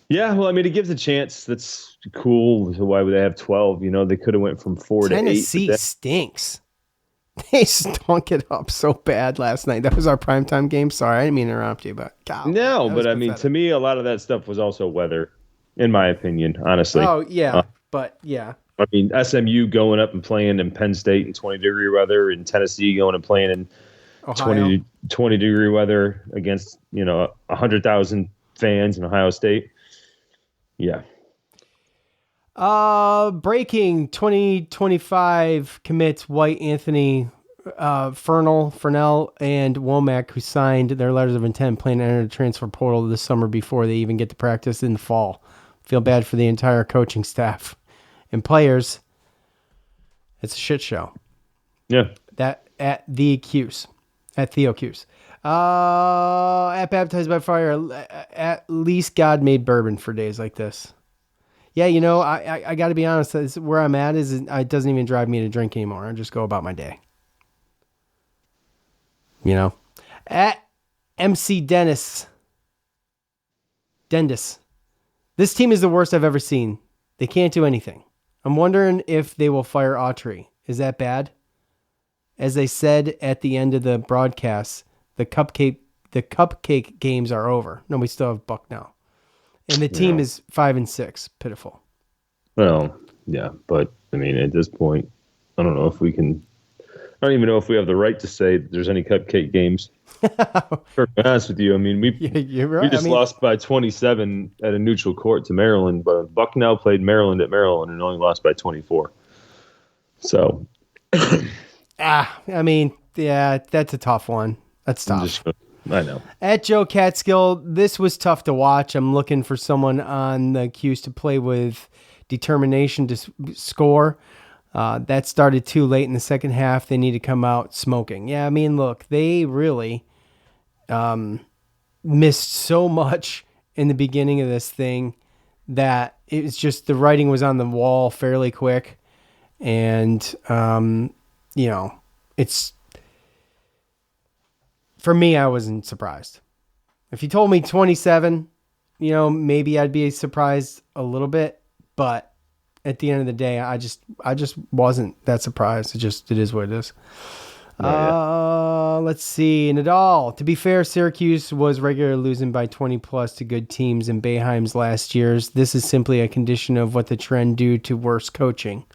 Yeah, well, I mean, it gives a chance. That's cool. So why would they have 12? They could have went from 4 to 8. Tennessee stinks. They stunk it up so bad last night. That was our primetime game. Sorry, I didn't mean to interrupt you, but God. No, but I mean, to me, a lot of that stuff was also weather, in my opinion, honestly. Oh, yeah, but yeah. I mean, SMU going up and playing in Penn State in 20-degree weather, and Tennessee going and playing in 20-degree weather against, 100,000 fans in Ohio State. Yeah. Breaking 2025 commits White, Anthony, Fernell, and Womack, who signed their letters of intent, plan to enter the transfer portal this summer before they even get to practice in the fall. Feel bad for the entire coaching staff and players. It's a shit show. Yeah. That at the Cuse, at Theo Cuse. At Baptized by Fire, at least God made bourbon for days like this. Yeah, I got to be honest. Where I'm at is it doesn't even drive me to drink anymore. I just go about my day. At MC Dennis. This team is the worst I've ever seen. They can't do anything. I'm wondering if they will fire Autry. Is that bad? As they said at the end of the broadcast, the cupcake games are over. No, we still have Bucknell. And the team is 5-6. Pitiful. Well, yeah, but I mean, at this point, I don't know if we can. I don't even know if we have the right to say there's any cupcake games. To be honest with you, I mean, You're right. we just lost by 27 at a neutral court to Maryland, but Bucknell played Maryland at Maryland and only lost by 24. So, I mean, yeah, that's a tough one. That's tough. I know. At Joe Catskill, this was tough to watch. I'm looking for someone on the Cuse to play with determination to score. That started too late in the second half. They need to come out smoking. Yeah, I mean, look, they really missed so much in the beginning of this thing that it was just the writing was on the wall fairly quick. And, it's... For me, I wasn't surprised. If you told me 27, maybe I'd be surprised a little bit. But at the end of the day, I just wasn't that surprised. It is what it is. Let's see. Nadal. To be fair, Syracuse was regularly losing by 20 plus to good teams in Boeheim's last years. This is simply a condition of what the trend due to worse coaching.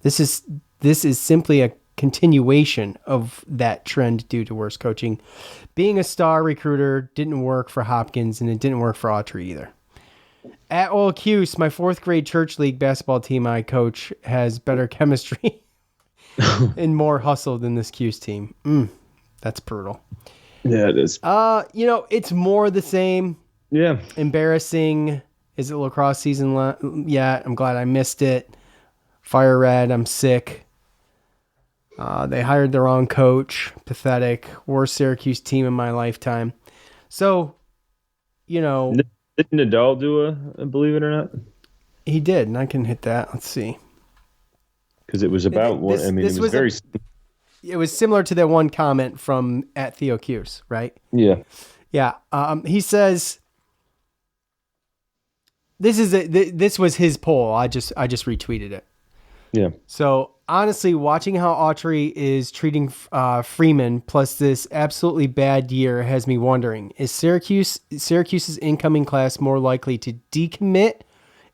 This is simply a continuation of that trend due to worse coaching. Being a star recruiter didn't work for Hopkins, and it didn't work for Autry either. At Old Cuse, my 4th grade church league basketball team I coach has better chemistry and more hustle than this Cuse team. That's brutal. Yeah, it is. It's more the same. Yeah. Embarrassing. Is it lacrosse season yet? I'm glad I missed it. Fire red. I'm sick. They hired the wrong coach. Pathetic. Worst Syracuse team in my lifetime. So, Didn't Nadal do a believe it or not? He did, and I can hit that. Let's see. Because it was about what it was very. It was similar to that one comment from at Theo Cuse, right? Yeah. Yeah. He says this was his poll. I just retweeted it. Yeah. So honestly, watching how Autry is treating Freeman plus this absolutely bad year has me wondering: is Syracuse's incoming class more likely to decommit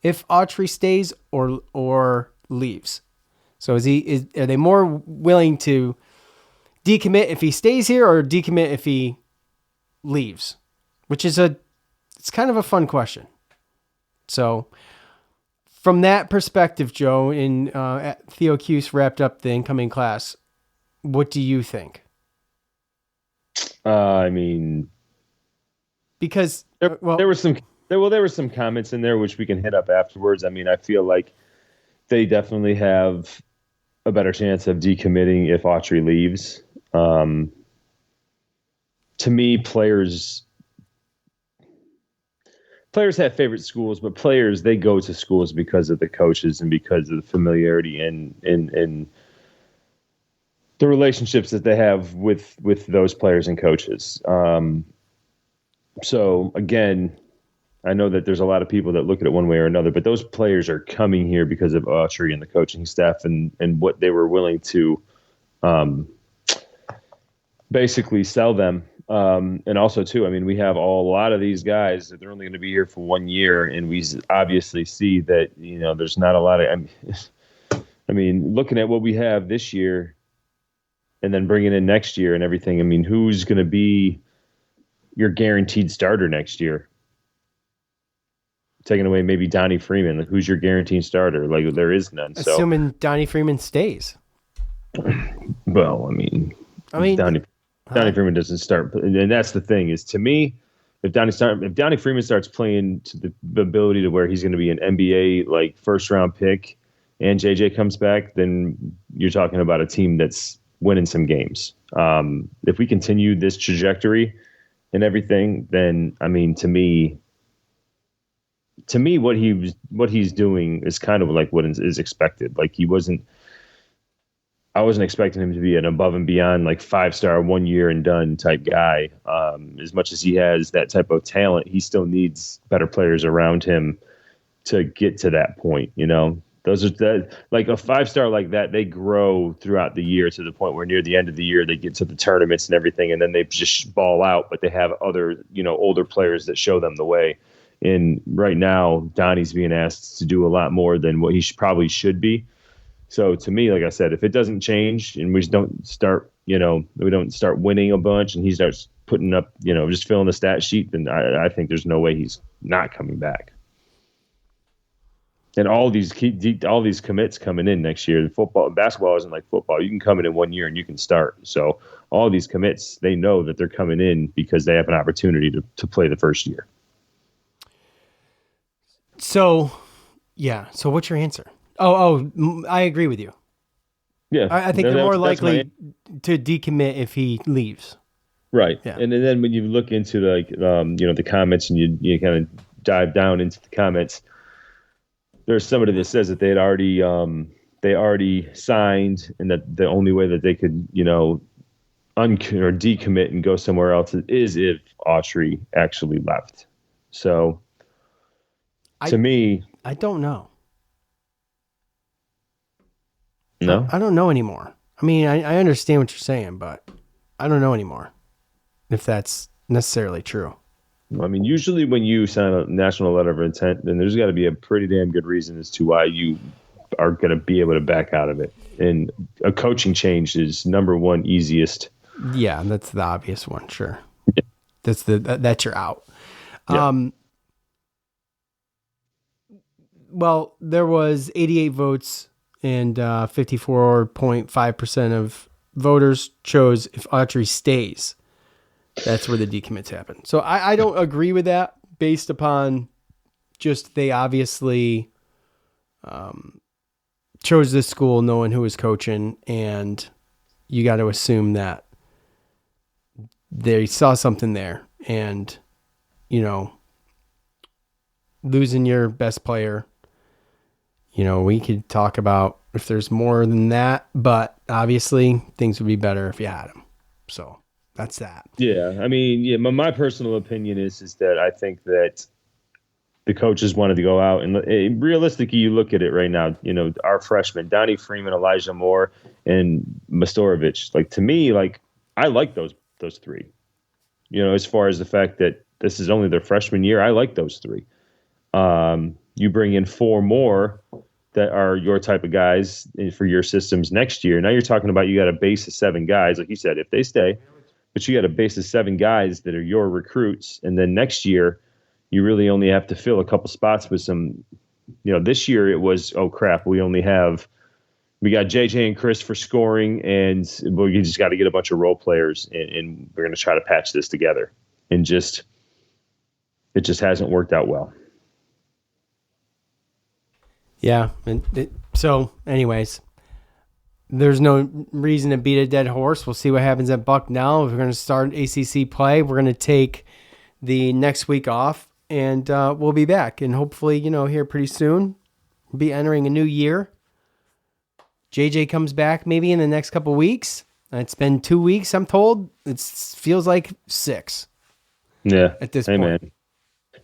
if Autry stays or leaves? So are they more willing to decommit if he stays here or decommit if he leaves? Which is it's kind of a fun question. So from that perspective, Joe, Theo Cuse wrapped up the incoming class. What do you think? I mean, because there were some comments in there which we can hit up afterwards. I mean, I feel like they definitely have a better chance of decommitting if Autry leaves. To me, players have favorite schools, but players, they go to schools because of the coaches and because of the familiarity and the relationships that they have with those players and coaches. So again, I know that there's a lot of people that look at it one way or another, but those players are coming here because of Autry and the coaching staff and what they were willing to basically sell them. And also too, I mean, we have a lot of these guys that they're only going to be here for 1 year, and we obviously see that, there's not a lot of, I mean, looking at what we have this year and then bringing in next year and everything. I mean, who's going to be your guaranteed starter next year? Taking away maybe Donnie Freeman. Like, who's your guaranteed starter? Like, there is none. Assuming Donnie Freeman stays. Well, I mean, Donnie Freeman doesn't start, and that's the thing is, to me, if Donnie Freeman starts playing to the ability to where he's going to be an NBA like first round pick, and JJ comes back, then you're talking about a team that's winning some games. If we continue this trajectory and everything, then I mean, to me, what he's doing is kind of like what is expected. Like I wasn't expecting him to be an above and beyond like 5-star 1 year and done type guy. As much as he has that type of talent, he still needs better players around him to get to that point, Those are like a 5-star like that. They grow throughout the year to the point where near the end of the year they get to the tournaments and everything, and then they just ball out. But they have other, older players that show them the way. And right now, Donnie's being asked to do a lot more than what he probably should be. So to me, like I said, if it doesn't change and we just don't start, we don't start winning a bunch, and he starts putting up, just filling the stat sheet, then I think there's no way he's not coming back. And all these commits coming in next year. Basketball isn't like football. You can come in 1 year and you can start. So all these commits, they know that they're coming in because they have an opportunity to play the first year. So, yeah. So what's your answer? I agree with you. Yeah, I think they're more likely to decommit if he leaves. Right. Yeah. And then when you look into the comments and you kind of dive down into the comments, there's somebody that says that they already signed, and that the only way that they could, or decommit and go somewhere else is if Autry actually left. So to me, I don't know. No, I don't know anymore. I mean, I understand what you're saying, but I don't know anymore if that's necessarily true. I mean, usually when you sign a national letter of intent, then there's got to be a pretty damn good reason as to why you are going to be able to back out of it. And a coaching change is number one easiest. Yeah, that's the obvious one. Sure, yeah. That's your out. Yeah. Well, there was 88 votes, and 54.5% of voters chose if Autry stays. That's where the decommits happen. So I don't agree with that based upon just they obviously chose this school knowing who was coaching, and you got to assume that they saw something there. And, losing your best player, we could talk about if there's more than that, but obviously things would be better if you had him. So that's that. Yeah. I mean, my personal opinion is that I think that the coaches wanted to go out and realistically, you look at it right now, our freshmen, Donnie Freeman, Elijah Moore, and Mastorovich, to me, I like those three, as far as the fact that this is only their freshman year. I like those three. You bring in 4 more that are your type of guys for your systems next year. Now you're talking about, you got a base of 7 guys, like you said, if they stay, but you got a base of 7 guys that are your recruits. And then next year, you really only have to fill a couple spots with some, this year it was, oh crap, we got JJ and Chris for scoring, and you just got to get a bunch of role players, and we're going to try to patch this together. And it just hasn't worked out well. Yeah. So anyways, there's no reason to beat a dead horse. We'll see what happens at Bucknell. If we're going to start ACC play, we're going to take the next week off, and we'll be back. And hopefully, here pretty soon, we'll be entering a new year. JJ comes back maybe in the next couple weeks. It's been 2 weeks, I'm told. It feels like 6. Yeah. At this point. Man.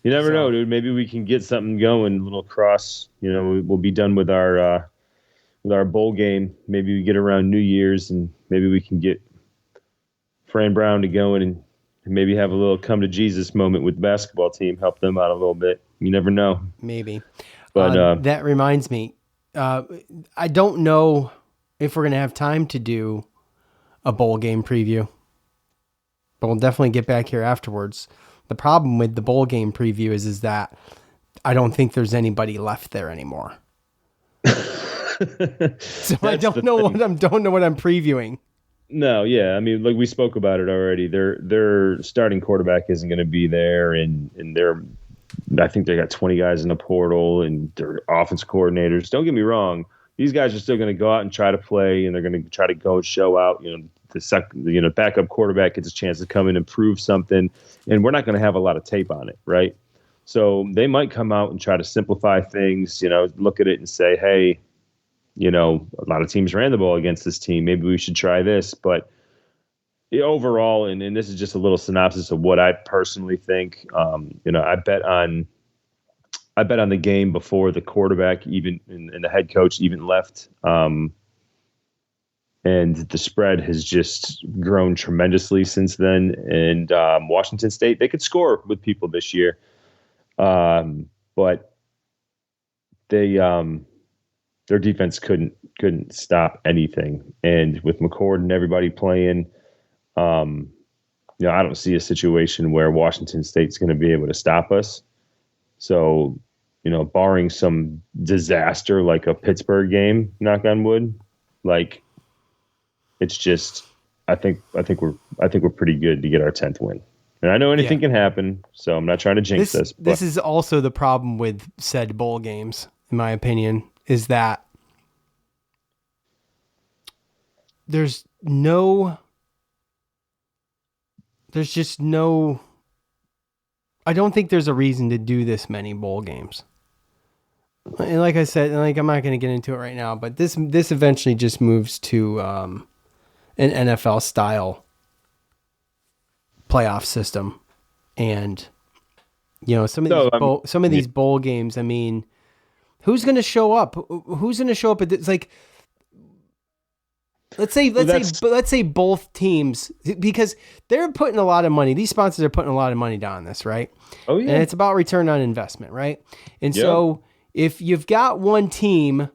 You never know, dude. Maybe we can get something going, a little cross. We'll be done with our bowl game. Maybe we get around New Year's, and maybe we can get Fran Brown to go in and maybe have a little come to Jesus moment with the basketball team, help them out a little bit. You never know. Maybe. But that reminds me, I don't know if we're going to have time to do a bowl game preview, but we'll definitely get back here afterwards. The problem with the bowl game preview is that I don't think there's anybody left there anymore. So I don't know what I'm previewing. No, yeah. I mean, we spoke about it already. Their starting quarterback isn't going to be there, and I think they got 20 guys in the portal, and their offense coordinators. Don't get me wrong; these guys are still going to go out and try to play, and they're going to try to go and show out. The backup quarterback gets a chance to come in and prove something, and we're not going to have a lot of tape on it, right? So they might come out and try to simplify things. Look at it and say, hey, a lot of teams ran the ball against this team. Maybe we should try this. But overall, and this is just a little synopsis of what I personally think. I bet on I bet on the game before the quarterback even and the head coach even left. And the spread has just grown tremendously since then. And Washington State, they could score with people this year, but they their defense couldn't stop anything. And with McCord and everybody playing, I don't see a situation where Washington State's going to be able to stop us. So, barring some disaster like a Pittsburgh game, knock on wood, like. It's just, I think we're pretty good to get our 10th win, and I know anything can happen, so I'm not trying to jinx this. This is also the problem with said bowl games, in my opinion, is that there's just no. I don't think there's a reason to do this many bowl games. And like I said, I'm not going to get into it right now, but this eventually just moves to an NFL style playoff system. And, some of these bowl games, I mean, who's going to show up? Who's going to show up at this? Like, let's say both teams, because they're putting a lot of money. These sponsors are putting a lot of money down this, right? Oh yeah. And it's about return on investment, right? And so if you've got one team,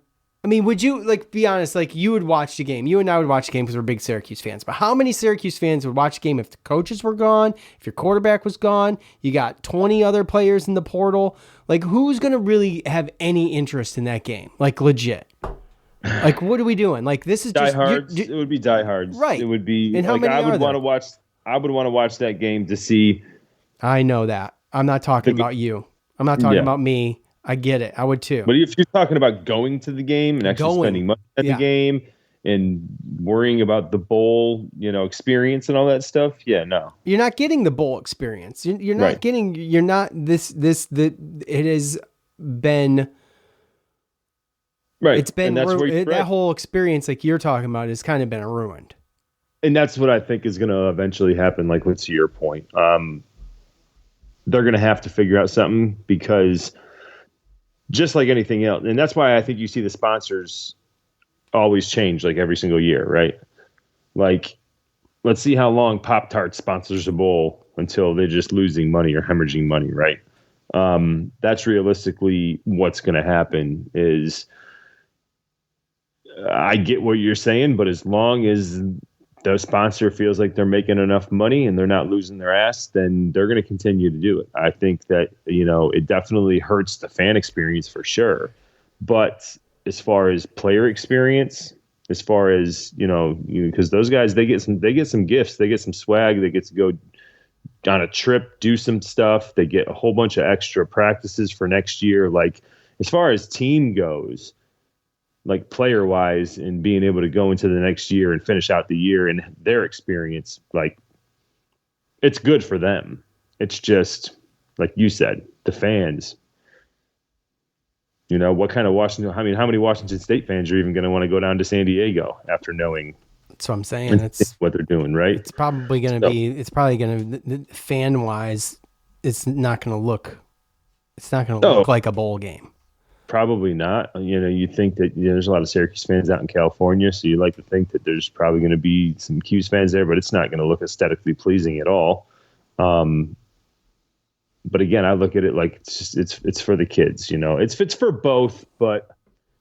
I mean, would you, be honest, you would watch the game. You and I would watch the game because we're big Syracuse fans. But how many Syracuse fans would watch the game if the coaches were gone, if your quarterback was gone, you got 20 other players in the portal? Who's going to really have any interest in that game? Legit. What are we doing? This is diehards. It would be diehards. Right. It would be, and how many I would want to watch that game to see. I know that. I'm not talking about you. I'm not talking about me. I get it. I would too. But if you're talking about going to the game and actually spending money at the game and worrying about the bowl, experience and all that stuff, no. You're not getting the bowl experience. You're not getting. You're not this. It has been. Right. It's been that whole experience, like you're talking about, has kind of been ruined. And that's what I think is going to eventually happen. To your point, they're going to have to figure out something because. Just like anything else. And that's why I think you see the sponsors always change every single year, right? Let's see how long Pop-Tart sponsors a bowl until they're just losing money or hemorrhaging money, right? That's realistically what's going to happen is I get what you're saying, but as long as the sponsor feels like they're making enough money and they're not losing their ass, then they're going to continue to do it. I think that, it definitely hurts the fan experience for sure. But as far as player experience, as far as, because those guys, they get some gifts, they get some swag, they get to go on a trip, do some stuff. They get a whole bunch of extra practices for next year. As far as team goes, player wise and being able to go into the next year and finish out the year and their experience, it's good for them. It's just, like you said, the fans, what kind of how many Washington State fans are even going to want to go down to San Diego after knowing? That's what I'm saying. That's what they're doing, right? It's probably going to fan wise, it's not going to look like a bowl game. Probably not. You think that there's a lot of Syracuse fans out in California, so you like to think that there's probably going to be some Cuse fans there, but it's not going to look aesthetically pleasing at all. But again, I look at it like it's for the kids. It's for both. But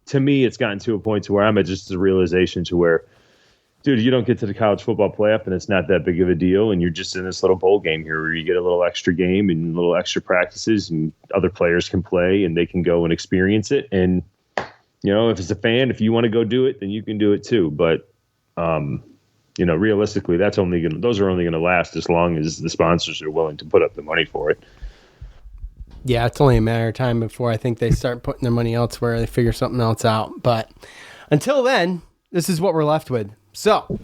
to me, it's gotten to a point to where I'm at just a realization to where, dude, you don't get to the college football playoff and it's not that big of a deal. And you're just in this little bowl game here where you get a little extra game and a little extra practices and other players can play and they can go and experience it. And, if it's a fan, if you want to go do it, then you can do it too. But, realistically, those are only going to last as long as the sponsors are willing to put up the money for it. Yeah, it's only a matter of time before I think they start putting their money elsewhere. They figure something else out. But until then, this is what we're left with. So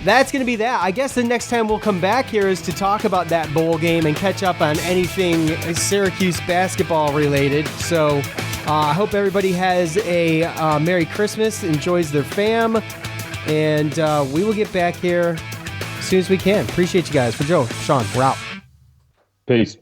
that's going to be that. I guess the next time we'll come back here is to talk about that bowl game and catch up on anything Syracuse basketball related. So I hope everybody has a Merry Christmas, enjoys their fam, and we will get back here as soon as we can. Appreciate you guys. For Joe, Sean, we're out. Peace.